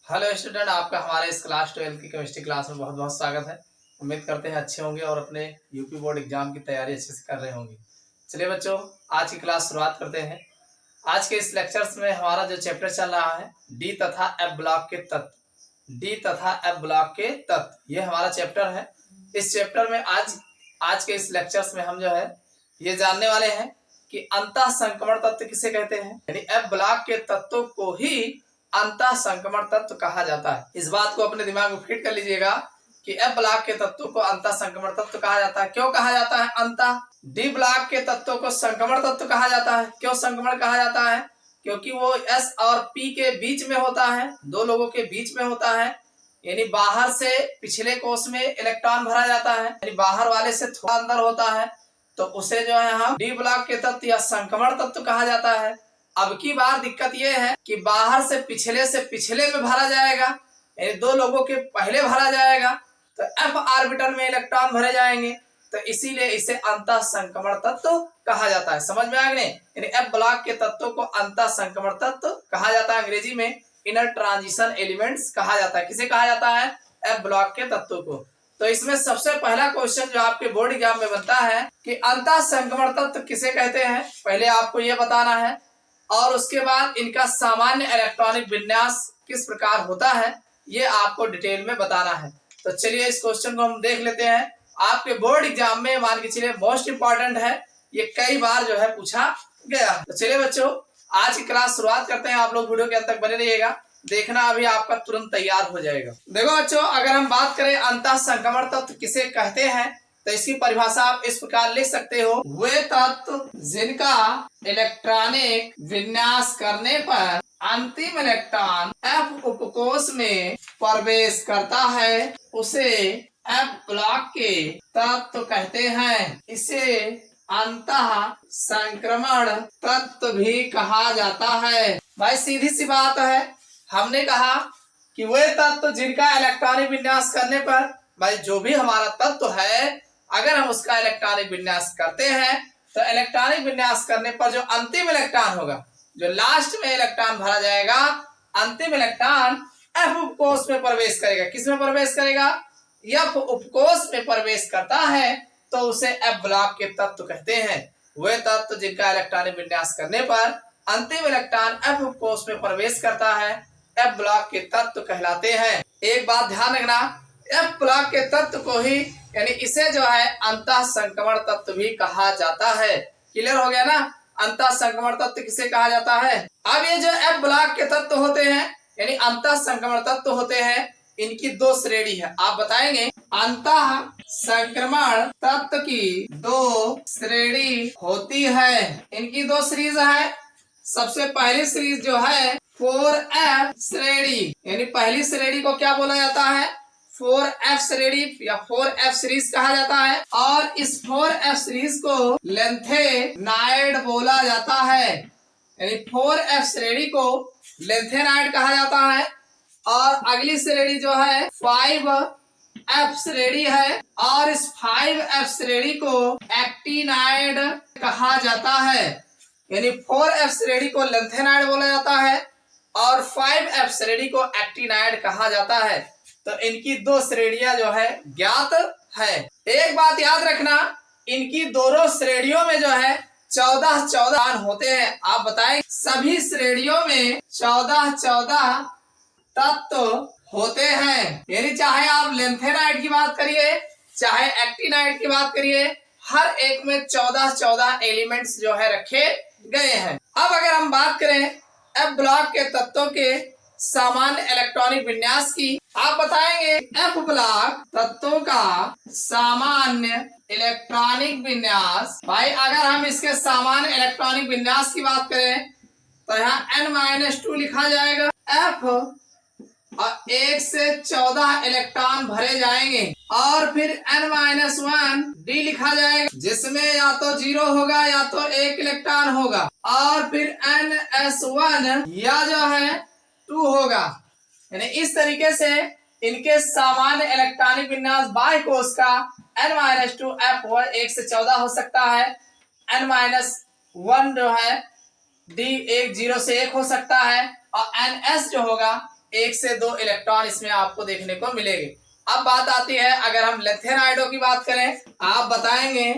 Hello student, आपका हमारे इस क्लास 12 की केमिस्ट्री क्लास में बहुत बहुत स्वागत है। उम्मीद करते हैं अच्छे होंगे और अपने यूपी बोर्ड एग्जाम की तैयारी अच्छे से कर रहे होंगे। चलिए बच्चों, आज की क्लास शुरुआत करते हैं। आज के इस लेक्चर्स में हमारा जो चैप्टर चल रहा है डी तथा एफ ब्लॉक के तत्व, डी तथा एफ ब्लॉक के तत्व, ये हमारा चैप्टर है। इस चैप्टर में आज के इस लेक्चर्स में हम जो है ये जानने वाले हैं कि अंतः संक्रमण तत्व किसे कहते हैं, यानी एफ ब्लॉक के तत्वों को ही अंतः संक्रमण तत्व कहा जाता है। इस बात को अपने दिमाग में फिट कर लीजिएगा कि एफ ब्लॉक के तत्वों को अंतः संक्रमण तत्व कहा जाता है। क्यों कहा जाता है अंतः? डी ब्लॉक के तत्वों को संक्रमण तत्व कहा जाता है। क्यों संक्रमण कहा जाता है? क्योंकि वो एस और पी के बीच में होता है, दो लोगों के बीच में होता है, यानी बाहर से पिछले कोष में इलेक्ट्रॉन भरा जाता है, यानी बाहर वाले से थोड़ा अंदर होता है, तो उसे जो है हम डी ब्लॉक के तत्व या संक्रमण तत्व कहा जाता है। अब की बार दिक्कत यह है कि बाहर से पिछले में भरा जाएगा, यानी दो लोगों के पहले भरा जाएगा, तो एफ ऑर्बिटल में इलेक्ट्रॉन भरे जाएंगे, तो इसीलिए इसे अंतः संक्रमण तत्व कहा जाता है। समझ में आ गए? यानी एफ ब्लॉक के तत्वों को अंतः संक्रमण तत्व कहा जाता है। अंग्रेजी में इनर ट्रांजिशन एलिमेंट्स कहा जाता है। किसे कहा जाता है? एफ ब्लॉक के तत्वों को। तो इसमें सबसे पहला क्वेश्चन जो आपके बोर्ड एग्जाम में बनता है कि अंतः संक्रमण तत्व किसे कहते हैं, पहले आपको यह बताना है, और उसके बाद इनका सामान्य इलेक्ट्रॉनिक विन्यास किस प्रकार होता है ये आपको डिटेल में बताना है। तो चलिए इस क्वेश्चन को हम देख लेते हैं। आपके बोर्ड एग्जाम में मान के चलिए मोस्ट इंपॉर्टेंट है, ये कई बार जो है पूछा गया। तो चलिए बच्चों, आज की क्लास शुरुआत करते हैं। आप लोग वीडियो के अंत तक बने रहिएगा, देखना अभी आपका तुरंत तैयार हो जाएगा। देखो बच्चों, अगर हम बात करें अंतः संक्रमण तत्व किसे कहते हैं तो इसकी परिभाषा आप इस प्रकार लिख सकते हो, वे तत्व जिनका इलेक्ट्रॉनिक विन्यास करने पर अंतिम इलेक्ट्रॉन एफ उपकोष में प्रवेश करता है उसे एफ ब्लॉक के तत्व कहते हैं। इसे अंतः संक्रमण तत्व भी कहा जाता है। भाई सीधी सी बात है, हमने कहा कि वे तत्व जिनका इलेक्ट्रॉनिक विन्यास करने पर, भाई जो भी हमारा तत्व है अगर हम उसका इलेक्ट्रॉनिक विन्यास करते हैं तो इलेक्ट्रॉनिक विन्यास करने पर जो अंतिम इलेक्ट्रॉन होगा, जो लास्ट में इलेक्ट्रॉन भरा जाएगा, अंतिम इलेक्ट्रॉन एफ उपकोष में प्रवेश करेगा। किस में प्रवेश करेगा? एफ उपकोष में प्रवेश करता है तो उसे एफ ब्लॉक के तत्व कहते हैं। वे तत्व जिनका इलेक्ट्रॉनिक विन्यास करने पर अंतिम इलेक्ट्रॉन एफ उपकोष में प्रवेश करता है एफ ब्लॉक के तत्व कहलाते हैं। एक बात ध्यान रखना, एफ ब्लॉक के तत्व को ही, यानी इसे जो है अंतः संक्रमण तत्व भी कहा जाता है। क्लियर हो गया ना? अंतः संक्रमण तत्व किसे कहा जाता है? अब ये जो एफ ब्लॉक के तत्व होते हैं यानी अंतः संक्रमण तत्व होते हैं, इनकी दो श्रेणी है। आप बताएंगे अंतः संक्रमण तत्व की दो श्रेणी होती है। इनकी दो सीरीज है। सबसे पहली सीरीज जो है 4F श्रेणी, यानी पहली श्रेणी को क्या बोला जाता है? 4F श्रेणी या 4F सीरीज कहा जाता है, और इस 4F सीरीज को लेंथेनाइड बोला जाता है। यानी 4F श्रेणी को लेंथेनाइड कहा जाता है। और अगली श्रेणी जो है 5F श्रेणी है, और इस 5F श्रेणी को एक्टिनाइड कहा जाता है। यानी 4F श्रेणी को लेंथेनाइड बोला जाता है और 5F श्रेणी को एक्टिनाइड कहा जाता है। तो इनकी दो श्रेणियां जो है ज्ञात है। एक बात याद रखना, इनकी दोनों श्रेणियों में जो है 14 होते हैं। आप बताएं, सभी श्रेणियों में 14 तत्व होते हैं। यानी चाहे आप लेंथेनाइड की बात करिए चाहे एक्टिनाइड की बात करिए, हर एक में 14 एलिमेंट्स जो है रखे गए हैं। अब अगर हम बात करें एफ ब्लॉक के तत्वों के सामान्य इलेक्ट्रॉनिक विन्यास की, आप बताएंगे एफ ब्लॉक तत्वों का सामान्य इलेक्ट्रॉनिक विन्यास। भाई अगर हम इसके सामान्य इलेक्ट्रॉनिक विन्यास की बात करें तो यहाँ n-2 लिखा जाएगा एफ, और 1 से 14 इलेक्ट्रॉन भरे जाएंगे, और फिर n-1 डी लिखा जाएगा जिसमें या तो 0 होगा या तो 1 इलेक्ट्रॉन होगा, और फिर ns1 या जो है 2 होगा। यानी इस तरीके से इनके सामान्य इलेक्ट्रॉनिक विन्यास बाह्य कोश का n-2 f 1 से 14 हो सकता है, n-1 जो है डी 0 से 1 हो सकता है, और ns जो होगा 1 से 2 इलेक्ट्रॉन इसमें आपको देखने को मिलेंगे। अब बात आती है, अगर हम लेंथेनाइडों की बात करें, आप बताएंगे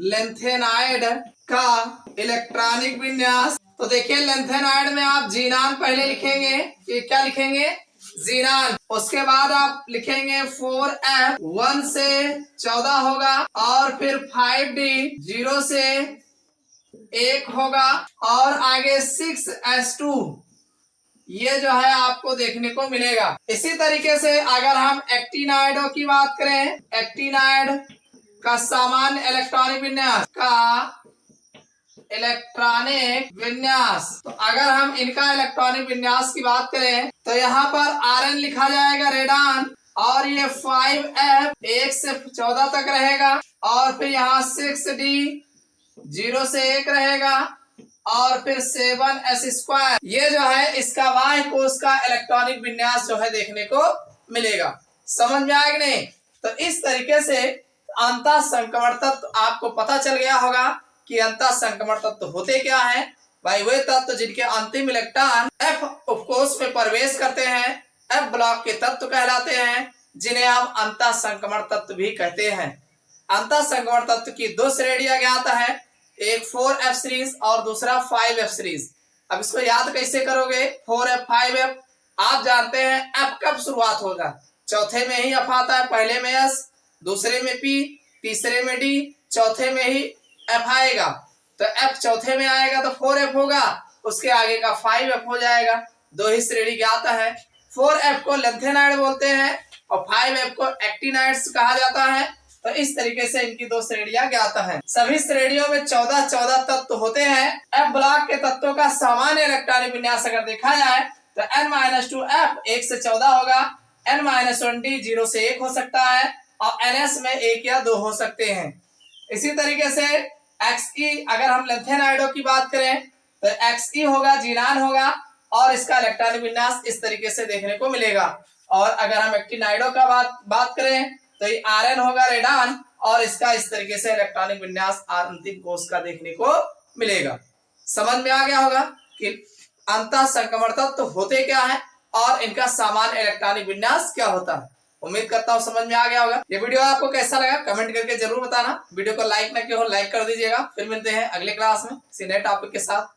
लेंथेनाइड का इलेक्ट्रॉनिक विन्यास। तो देखिए लेंथेनाइड में आप जीनान पहले लिखेंगे, कि क्या लिखेंगे, जीनान। उसके बाद आप लिखेंगे 4f 1 से 14 होगा, और फिर 5d 0 से 1 होगा, और आगे 6s2 ये जो है आपको देखने को मिलेगा। इसी तरीके से अगर हम एक्टिनाइडों की बात करें, एक्टिनाइड का सामान्य इलेक्ट्रॉनिक विन्यास तो अगर हम इनका इलेक्ट्रॉनिक विन्यास की बात करें तो यहाँ पर Rn लिखा जाएगा रेडान, और ये 5f 1 से 14 तक रहेगा, और फिर यहाँ 6d 0 से 1 रहेगा, और फिर 7s2 ये जो है इसका वाह्य कोश का इलेक्ट्रॉनिक विन्यास जो है देखने को मिलेगा। समझ में आया कि नहीं? तो इस तरीके से अंतः संक्रमण तत्व आपको पता चल गया होगा कि अंतः संक्रमण तत्व होते क्या है। भाई वे तत्व जिनके अंतिम इलेक्ट्रॉन F उपकोश में प्रवेश करते हैं, F ब्लॉक के तत्व कहलाते हैं, जिन्हें हम अंतः संक्रमण तत्व भी कहते हैं। अंतः संक्रमण तत्व की 2 श्रेणियां ज्ञात है, एक 4f सीरीज और दूसरा 5f सीरीज। अब इसको याद कैसे करोगे? 4f 5f आप जानते हैं f कब शुरुआत होगा? चौथे में ही f आता है, पहले में s, दूसरे में p, तीसरे में d, चौथे में ही f आएगा। तो f चौथे में आएगा तो 4f होगा, उसके आगे का 5f हो जाएगा। 2 ही श्रेणी ज्ञात है। 4f को लेंथेनाइड बोलते हैं और 5f को एक्टिनाइड्स कहा जाता है। तो इस तरीके से इनकी 2 श्रेणियां ज्ञात हैं। सभी श्रेणियों में 14 तत्व होते हैं। F ब्लॉक के तत्वों का सामान्य इलेक्ट्रॉनिक विन्यास अगर देखा जाए तो n-2f 1 से 14 होगा, n-1d 0 से 1 हो सकता है, और ns में 1 या 2 हो सकते हैं। इसी तरीके से Xe अगर हम लेंथेनाइडों की बात करें तो Xe होगा, जीनान होगा, और इसका इलेक्ट्रॉनिक विन्यास इस तरीके से देखने को मिलेगा। और अगर हम एक्टिनाइडों का बात करें तो ये Rn होगा, रेडान, और इसका इस तरीके से इलेक्ट्रॉनिक विन्यास अंतिम कोश का देखने को मिलेगा। समझ में आ गया होगा कि अंतः संक्रमण तत्व होते क्या है और इनका सामान्य इलेक्ट्रॉनिक विन्यास क्या होता है। उम्मीद करता हूँ समझ में आ गया होगा। ये वीडियो आपको कैसा लगा कमेंट करके जरूर बताना। वीडियो को लाइक ना किया हो लाइक कर दीजिएगा। फिर मिलते हैं अगले क्लास में किसी नए टॉपिक के साथ।